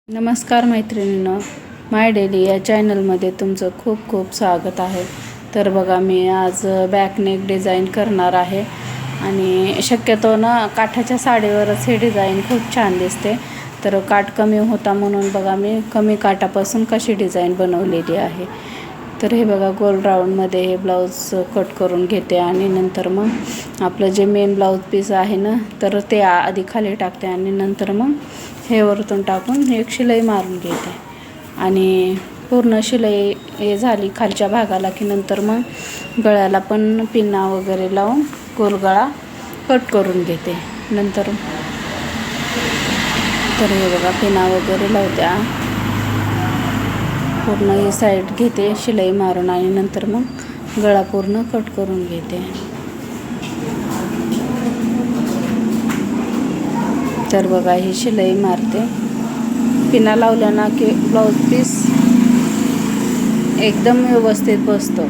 नमस्कार मैत्रिणींनो, माय डेली या चॅनलमध्ये तुमचं खूप खूप स्वागत आहे. तर बघा, मी आज बॅकनेक डिझाईन करणार आहे आणि शक्यतो ना काठाच्या साडीवरच हे डिझाईन खूप छान दिसते. तर काठ कमी होता म्हणून बघा मी कमी काठापासून कशी डिझाईन बनवलेली आहे. तर हे बघा, गोल राऊंडमध्ये हे ब्लाऊज कट करून घेते आणि नंतर मग आपलं जे मेन ब्लाऊज पीस आहे ना, तर ते आधी खाली टाकते आणि नंतर मग हे वरतून टाकून एक शिलाई मारून घेते आणि पूर्ण शिलाई हे झाली खालच्या भागाला की नंतर मग गळ्याला पण पिन्ना वगैरे लावून गोल गळा कट करून घेते. नंतर तर हे बघा, पिना वगैरे लावते, पूर्ण ही साईड घेते शिलाई मारून आणि नंतर मग गळा पूर्ण कट करून घेते. तर बघा, ही शिलाई मारते. पिना लावल्याना की ब्लाऊज पीस एकदम व्यवस्थित बसतो.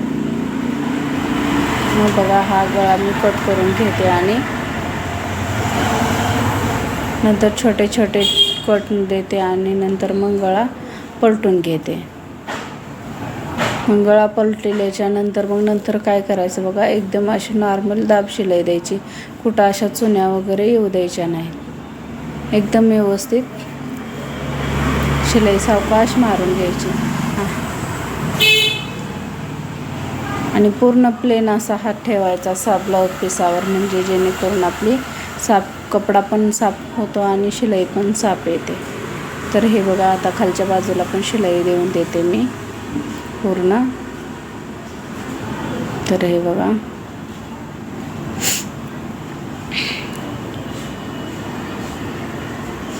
मग बघा, हा गळा मी कट करून घेते आणि नंतर छोटे छोटे कट देते आणि नंतर मग गळा पलटून घेते. मग गळा पलटल्याच्या नंतर मग नंतर काय करायचं बघा, एकदम अशी नॉर्मल दाब शिलाई द्यायची. कुठं अशा चुन्या वगैरे येऊ द्यायच्या नाहीत. एकदम व्यवस्थित शिलाई सावकाश मारून घ्यायची आणि पूर्ण प्लेन असा हात ठेवायचा साफ ब्लाऊज पिसावर, म्हणजे जेणेकरून आपली कपडा पण साफ होतो आणि शिलाई पण साफ येते. तर हे बघा, आता खालच्या बाजूला पण शिलाई देऊन देते मी पूर्ण. तर हे बघा,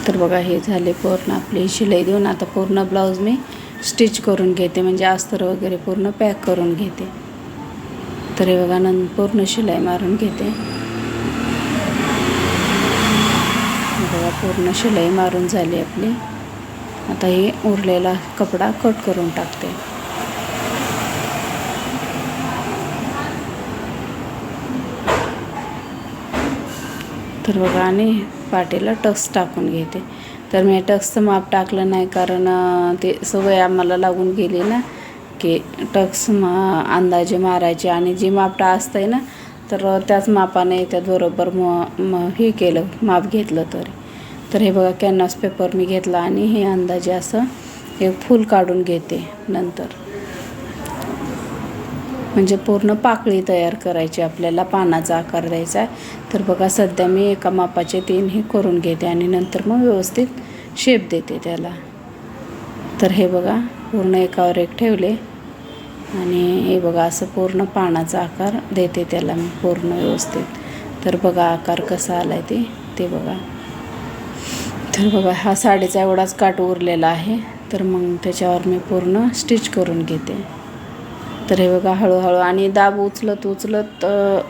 तर बघा हे झाले पूर्ण आपली शिलाई देऊन. आता पूर्ण ब्लाऊज मी स्टिच करून घेते, म्हणजे अस्तर वगैरे पूर्ण पॅक करून घेते. तर हे बघा, पूर्ण शिलाई मारून घेते. बघा, पूर्ण शिलाई मारून झाली आपली. आता हे उरलेला कपडा कट करून टाकते. तर बघा, आणि पाटीला टक्स टाकून घेते. तर मी टक्सचं माप टाकलं नाही, कारण ते सवय आम्हाला लागून गेली ना की टक्स अंदाजे मारायचे आणि जे माप असतंय ना, तर त्याच मापाने त्यात बरोबर हे केलं, माप घेतलं तरी. तर हे बघा, कॅनव्हास पेपर मी घेतला आणि हे अंदाजे असं एक फूल काढून घेते. नंतर म्हणजे पूर्ण पाकळी तयार करायची, आपल्याला पानाचा आकार द्यायचा आहे. तर बघा, सध्या मी एका मापाचे 3 हे करून घेते आणि नंतर मग व्यवस्थित शेप देते त्याला. तर हे बघा, पूर्ण एकावर एक ठेवले आणि हे बघा, असं पूर्ण पानाचा आकार देते त्याला मी पूर्ण व्यवस्थित. तर बघा आकार कसा आला आहे ते बघा. तर बघा, हा साडीचा एवढाच काठ उरलेला आहे. तर मग त्याच्यावर मी पूर्ण स्टिच करून घेते. तर हे बघा, हळूहळू आणि दाब उचलत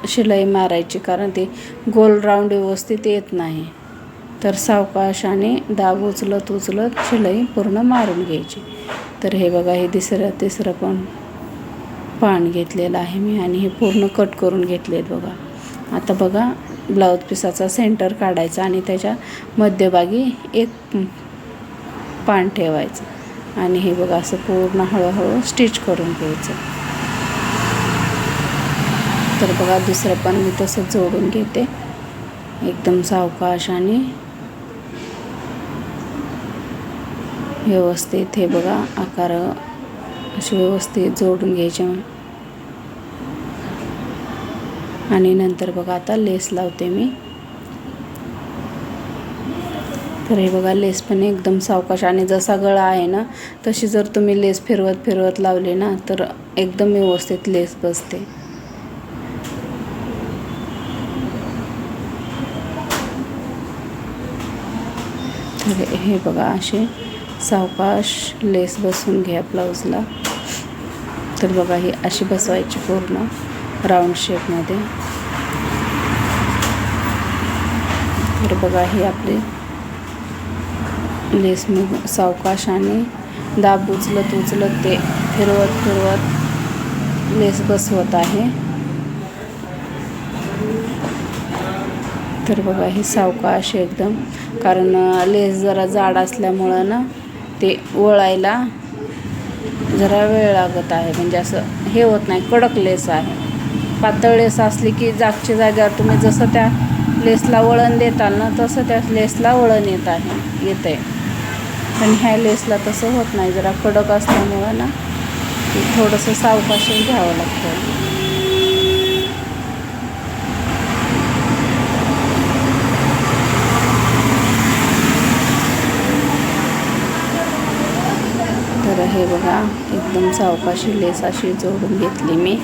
शिलाई मारायची, कारण ते गोल राऊंड व्यवस्थित येत नाही. तर सावकाश आणि दाब उचलत शिलाई पूर्ण मारून घ्यायची. तर हे बघा, हे तिसरं पण पान घेतलेलं आहे मी आणि हे पूर्ण कट करून घेतलेत बघा. आता बघा, ब्लाऊज पिसाचा सेंटर काढायचा आणि त्याच्या मध्यभागी एक पान ठेवायचं आणि हे बघा, असं पूर्ण हळूहळू स्टिच करून घ्यायचं. तर बघा, दुसरं पण मी तसंच जोडून घेते एकदम सावकाश आणि व्यवस्थित. हे बघा, आकार असे व्यवस्थित जोडून घ्यायचे आणि नंतर बघा, आता लेस लावते मी. तर हे बघा, लेस पण एकदम सावकाश आणि जसा गळा आहे ना तशी जर तुम्ही लेस फिरवत लावली ना, तर एकदम व्यवस्थित लेस बसते. तर हे बघा, असे सावकाश लेस बसवून घ्या ब्लाऊजला. तर बघा, ही अशी बसवायची पूर्ण राऊंड शेपमध्ये. तर बघा, ही आपली लेस मी सावकाश आणि दाब उचलत ते फिरवत लेस बसवत आहे. तर बघा, ही सावकाश एकदम, कारण लेस जरा जाड असल्यामुळं ना ते वळायला जरा वेळ लागत आहे, म्हणजे असं हे होत नाही, कडक लेस आहे. पातळ लेस असली की जागच्या जागेवर तुम्ही जसं त्या लेसला वळण देताल ना तसं त्या लेसला वळण येत आहे. पण ह्या लेसला तसं होत नाही, जरा कडक असल्यामुळं ना थोडंसं सावकाश घ्यावं लागतं. तर हे बघा एकदम सावकाशी लेस अशी जोडून घेतली मी.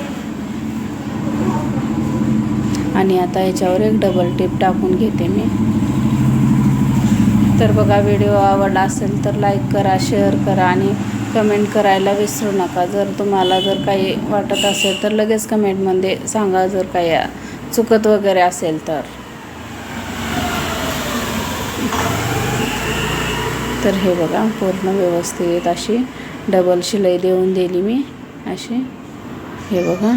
आणि आता याच्यावर एक डबल टिप टाकून घेते मी. तर बघा, व्हिडिओ आवडला असेल तर लाईक करा, शेअर करा आणि कमेंट करायला विसरू नका. जर तुम्हाला जर काही वाटत असेल तर लगेच कमेंटमध्ये सांगा, जर काही चुकत वगैरे असेल तर. तर हे बघा पूर्ण व्यवस्थित अशी डबल शिलाई देऊन दिली मी अशी. हे बघा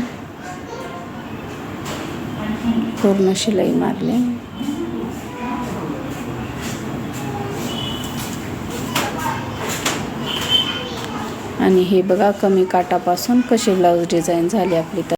पूर्ण शिलाई मारली. आणि हे बघा कमी काठापासून कशी ब्लाऊज डिझाईन झाली आपली. तर